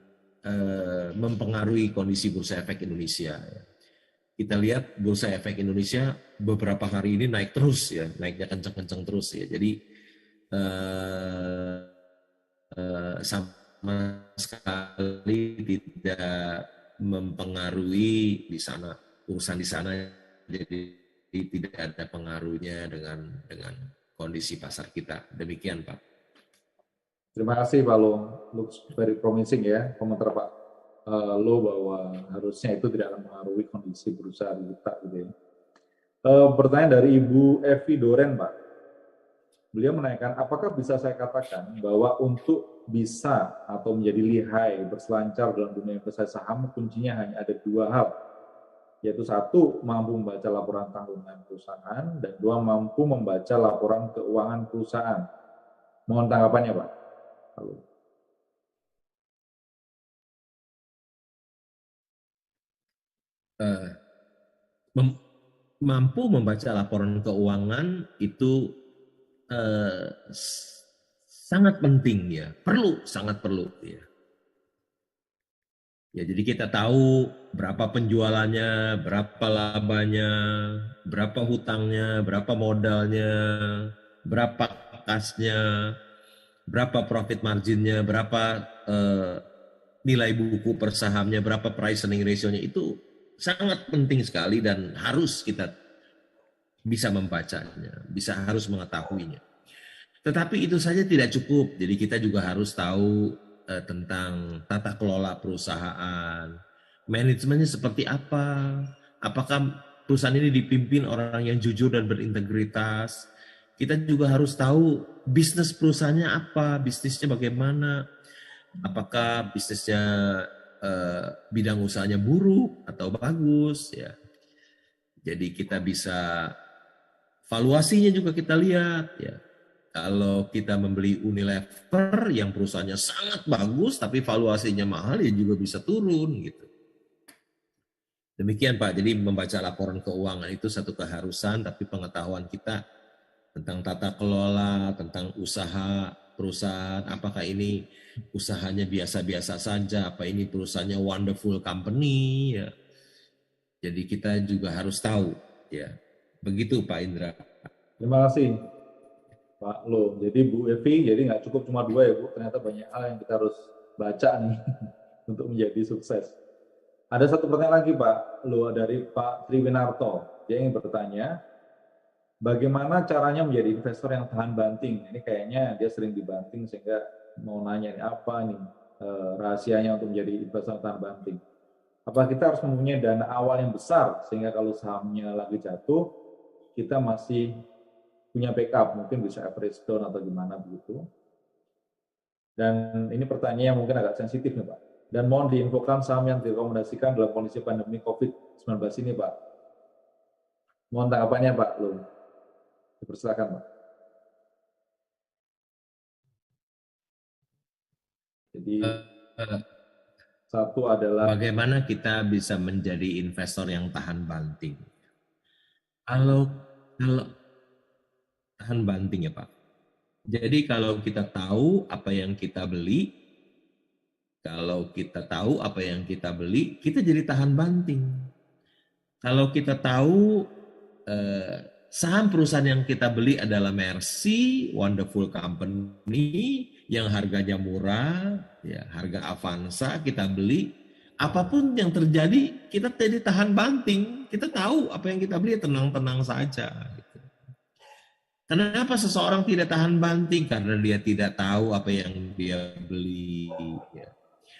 mempengaruhi kondisi bursa efek Indonesia. Kita lihat bursa efek Indonesia beberapa hari ini naik terus ya, naiknya kencang-kencang terus ya. Jadi sama sekali tidak mempengaruhi di sana urusan di sana, jadi tidak ada pengaruhnya dengan kondisi pasar kita. Demikian Pak. Terima kasih Pak Lo. Looks very promising ya komentar Pak Lo bahwa harusnya itu tidak akan mengaruhi kondisi bursa kita gitu ya. Pertanyaan dari Ibu Evi Doren Pak. Beliau menanyakan, apakah bisa saya katakan bahwa untuk bisa atau menjadi lihai berselancar dalam dunia investasi saham kuncinya hanya ada 2 hal, yaitu 1, mampu membaca laporan tahunan perusahaan, dan 2, mampu membaca laporan keuangan perusahaan. Mohon tanggapannya Pak. Halo. Mampu membaca laporan keuangan itu sangat penting ya, sangat perlu ya. Ya, jadi kita tahu berapa penjualannya, berapa labanya, berapa hutangnya, berapa modalnya, berapa kasnya, berapa profit marginnya, berapa nilai buku per sahamnya, berapa price earning ratio-nya, itu sangat penting sekali dan harus kita bisa membacanya, harus mengetahuinya. Tetapi itu saja tidak cukup, jadi kita juga harus tahu tentang tata kelola perusahaan, manajemennya seperti apa, apakah perusahaan ini dipimpin orang yang jujur dan berintegritas. Kita juga harus tahu bisnis perusahaannya apa, bisnisnya bagaimana, apakah bisnisnya bidang usahanya buruk atau bagus ya. Jadi kita bisa valuasinya juga kita lihat ya. Kalau kita membeli Unilever yang perusahaannya sangat bagus tapi valuasinya mahal, ya juga bisa turun gitu. Demikian Pak, jadi membaca laporan keuangan itu satu keharusan, tapi pengetahuan kita tentang tata kelola, tentang usaha perusahaan, apakah ini usahanya biasa-biasa saja, apa ini perusahaannya wonderful company ya. Jadi kita juga harus tahu ya. Begitu Pak Indra. Terima kasih Pak Lo. Jadi Bu Evi, jadi nggak cukup cuma 2 ya Bu, ternyata banyak hal yang kita harus baca nih untuk menjadi sukses. Ada satu pertanyaan lagi Pak Lo dari Pak Triwinarto. Dia ingin bertanya, Bagaimana caranya menjadi investor yang tahan banting? Ini kayaknya dia sering dibanting sehingga mau nanya nih apa nih rahasianya untuk menjadi investor yang tahan banting. Apa kita harus mempunyai dana awal yang besar sehingga kalau sahamnya lagi jatuh kita masih punya backup, mungkin bisa average down atau gimana begitu. Dan ini pertanyaan yang mungkin agak sensitif nih Pak. Dan mohon diinfokan saham yang direkomendasikan dalam kondisi pandemi COVID-19 ini Pak. Mohon tanggapannya Pak Lo. Dipersilakan Pak. Jadi Eh, satu adalah Bagaimana kita bisa menjadi investor yang tahan banting? Kalau kalau tahan banting ya Pak. Jadi kalau kita tahu apa yang kita beli, kalau kita tahu apa yang kita beli, kita jadi tahan banting. Kalau kita tahu eh, saham perusahaan yang kita beli adalah Mercy, wonderful company yang harganya murah, ya harga Avanza kita beli, apapun yang terjadi kita jadi tahan banting. Kita tahu apa yang kita beli, tenang-tenang saja. Gitu. Kenapa seseorang tidak tahan banting? Karena dia tidak tahu apa yang dia beli. Ya.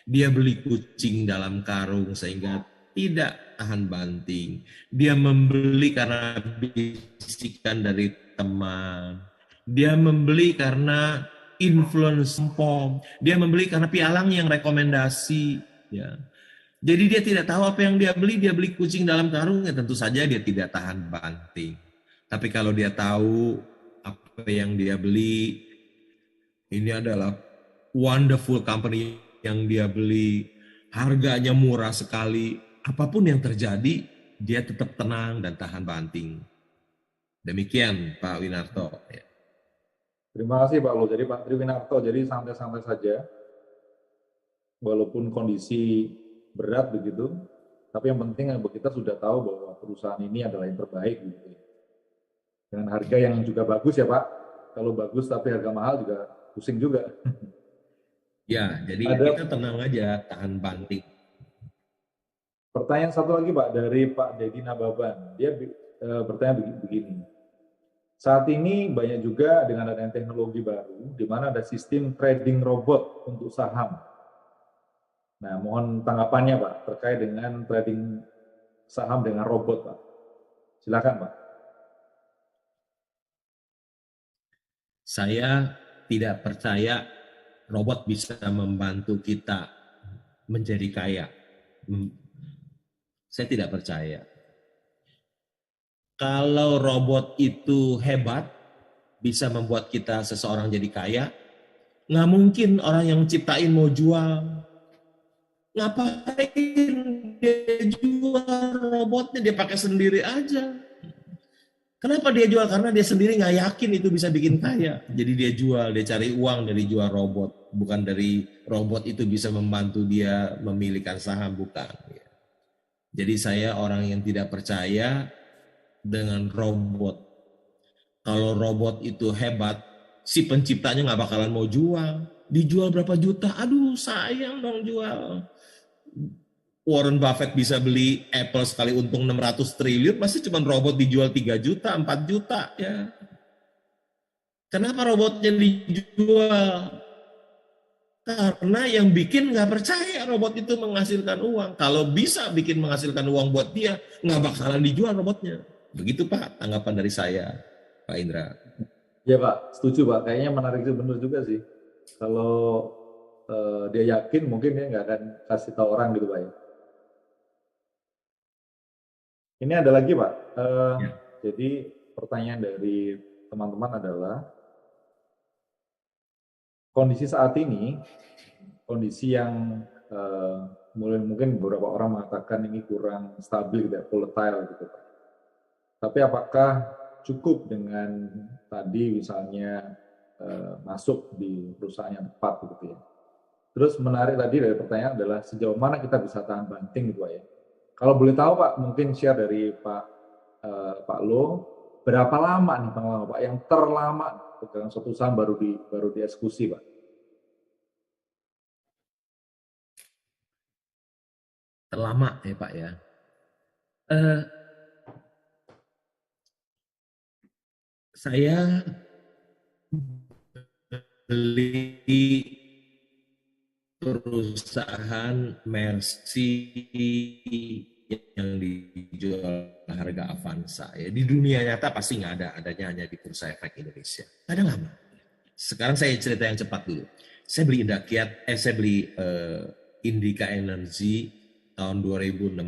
Dia beli kucing dalam karung sehingga tidak tahan banting. Dia membeli karena bisikan dari teman. Dia membeli karena influence pom. Dia membeli karena pialang yang rekomendasi. Ya. Jadi dia tidak tahu apa yang dia beli kucing dalam karung, ya tentu saja dia tidak tahan banting. Tapi kalau dia tahu apa yang dia beli, ini adalah wonderful company yang dia beli, harganya murah sekali, apapun yang terjadi, dia tetap tenang dan tahan banting. Demikian Pak Winarto. terima kasih Pak Lo. Jadi Pak Triwinarto, jadi santai-santai saja. Walaupun kondisi berat begitu, tapi yang penting kita sudah tahu bahwa perusahaan ini adalah yang terbaik gitu. Dengan harga yang juga bagus ya Pak. Kalau bagus tapi harga mahal juga pusing juga. Ya, jadi Ada kita tenang aja, tahan banting. pertanyaan satu lagi Pak dari Pak Dedi Nababan. Dia bertanya begini. Saat ini banyak juga dengan adanya teknologi baru, di mana ada sistem trading robot untuk saham. Nah, mohon tanggapannya Pak terkait dengan trading saham dengan robot Pak. Silakan Pak. Saya tidak percaya robot bisa membantu kita menjadi kaya. Saya tidak percaya. Kalau robot itu hebat, bisa membuat kita seseorang jadi kaya, nggak mungkin orang yang ciptain mau jual. Ngapain dia jual robotnya, dia pakai sendiri aja. Kenapa dia jual? Karena dia sendiri nggak yakin itu bisa bikin kaya. Jadi dia jual, dia cari uang dari jual robot. Bukan dari robot itu bisa membantu dia memilihkan saham, bukan. Jadi saya orang yang tidak percaya dengan robot. Kalau robot itu hebat, si penciptanya nggak bakalan mau jual. Dijual berapa juta? Aduh sayang dong jual. Warren Buffett bisa beli Apple sekali untung 600 triliun, masih cuma robot dijual 3 juta, 4 juta. Ya. Kenapa robotnya dijual? Karena yang bikin nggak percaya robot itu menghasilkan uang. Kalau bisa bikin menghasilkan uang buat dia, nggak bakalan dijual robotnya. Begitu Pak, tanggapan dari saya, Pak Indra. Ya Pak, setuju Pak. Kayaknya menarik itu benar juga sih. Kalau dia yakin mungkin dia nggak akan kasih tahu orang gitu Pak ya. Ini ada lagi Pak. Ya. Jadi pertanyaan dari teman-teman adalah kondisi saat ini, kondisi yang mulai mungkin beberapa orang mengatakan ini kurang stabil, tidak volatile gitu Pak. Tapi apakah cukup dengan tadi misalnya masuk di perusahaan yang tepat gitu ya. Terus menarik tadi dari pertanyaan adalah sejauh mana kita bisa tahan banting gitu Pak ya. Kalau boleh tahu Pak, mungkin share dari Pak Lo, berapa lama nih pengalaman Pak yang terlama pegang satu saham baru dieksekusi Pak? Terlama ya Pak ya. Eh, Saya beli perusahaan Mercy yang dijual harga Avanza. Ya, di dunia nyata pasti nggak ada, adanya hanya di Bursa Efek Indonesia. Kadang lama. Sekarang saya cerita yang cepat dulu. Saya beli Indica Energy tahun 2016.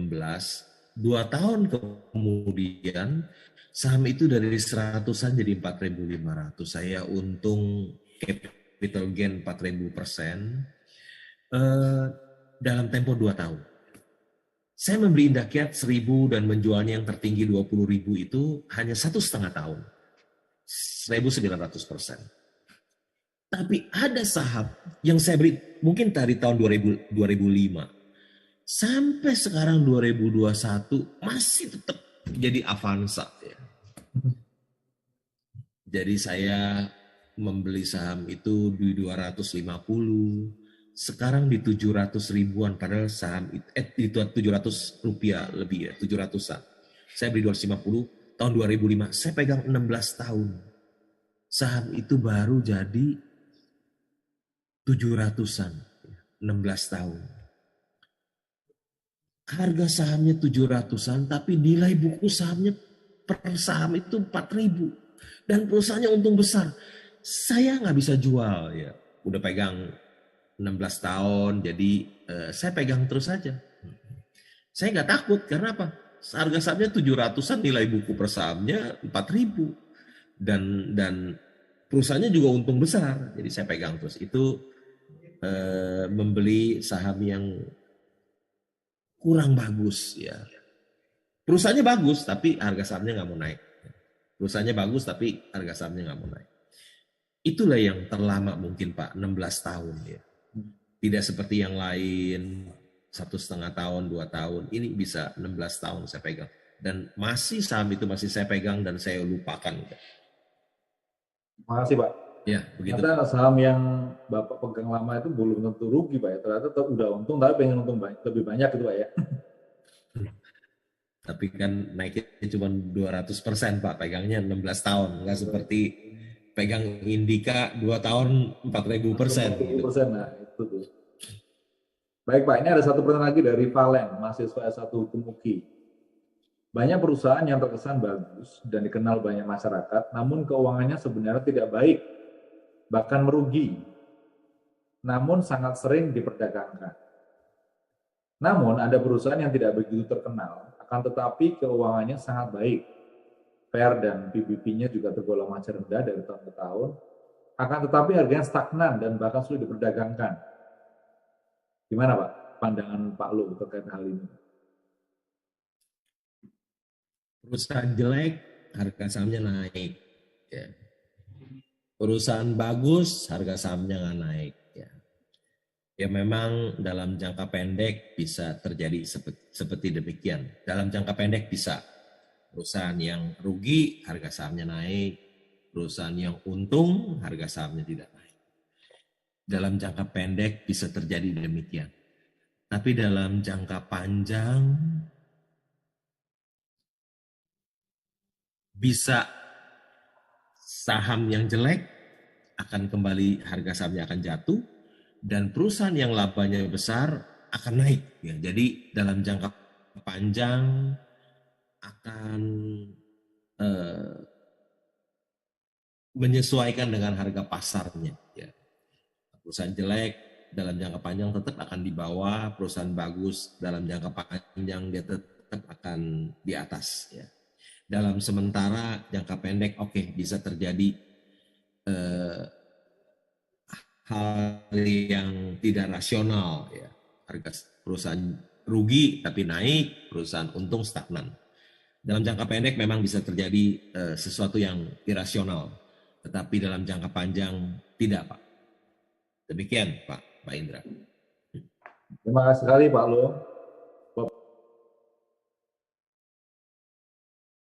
2 tahun kemudian saham itu dari 100-an jadi 4.500. Saya untung capital gain 4.000% dalam tempo 2 tahun. Saya membeli Indakiat 1.000 dan menjualnya yang tertinggi 20.000 itu hanya 1,5 tahun. 1.900%. Tapi ada saham yang saya beli mungkin dari tahun 2005 sampai sekarang 2021 masih tetap jadi Avanza. Ya. Jadi saya membeli saham itu di 250, sekarang di 700 ribuan, padahal saham itu 700 rupiah lebih ya, 700-an. Saya beli 250 tahun 2005, saya pegang 16 tahun. Saham itu baru jadi 700-an, 16 tahun. Harga sahamnya 700-an, tapi nilai buku sahamnya per saham itu 4.000. Dan perusahaannya untung besar. Saya nggak bisa jual ya. Udah pegang 16 tahun, jadi saya pegang terus saja. Saya nggak takut, karena apa? Harga sahamnya 700-an, nilai buku per sahamnya 4.000. Dan perusahaannya juga untung besar, jadi saya pegang terus. Itu membeli saham yang kurang bagus ya. Perusahaannya bagus tapi harga sahamnya nggak mau naik. Perusahaannya bagus tapi harga sahamnya nggak mau naik. Itulah yang terlama mungkin Pak, 16 tahun ya. Tidak seperti yang lain 1,5 tahun, 2 tahun. Ini bisa 16 tahun saya pegang. Dan masih saham itu masih saya pegang dan saya lupakan. Terima kasih Pak. Ya, begitu. Ternyata saham yang Bapak pegang lama itu belum tentu rugi Pak ya. Ternyata udah untung tapi pengen untung lebih banyak gitu Pak ya. Tapi kan naiknya cuma 200% Pak, pegangnya 16 tahun. Nggak seperti pegang Indica 2 tahun 4.000%. 40%, nah itu tuh. Baik Pak, ini ada satu pertanyaan lagi dari Valen, mahasiswa S1 Hukum UGI. Banyak perusahaan yang terkesan bagus dan dikenal banyak masyarakat, namun keuangannya sebenarnya tidak baik, bahkan merugi, namun sangat sering diperdagangkan. Namun ada perusahaan yang tidak begitu terkenal, akan tetapi keuangannya sangat baik. PER dan PBB-nya juga tergolong masih rendah dari tahun ke tahun, akan tetapi harganya stagnan dan bahkan sulit diperdagangkan. Gimana Pak pandangan Pak Lu terkait hal ini? Perusahaan jelek, harga sahamnya naik. Ya. Perusahaan bagus, harga sahamnya nggak naik. Ya memang dalam jangka pendek bisa terjadi seperti demikian. Dalam jangka pendek bisa. Perusahaan yang rugi, harga sahamnya naik. Perusahaan yang untung, harga sahamnya tidak naik. Dalam jangka pendek bisa terjadi demikian. Tapi dalam jangka panjang bisa saham yang jelek akan kembali, harga sahamnya akan jatuh, dan perusahaan yang labanya besar akan naik. Ya, jadi dalam jangka panjang akan menyesuaikan dengan harga pasarnya. Ya. Perusahaan jelek dalam jangka panjang tetap akan di bawah, perusahaan bagus dalam jangka panjang dia tetap akan di atas. Ya. Dalam sementara jangka pendek bisa terjadi hal yang tidak rasional. Ya. Harga perusahaan rugi tapi naik, perusahaan untung stagnan. Dalam jangka pendek memang bisa terjadi sesuatu yang irasional, tetapi dalam jangka panjang tidak Pak. Demikian Pak Indra. Terima kasih sekali Pak Lu.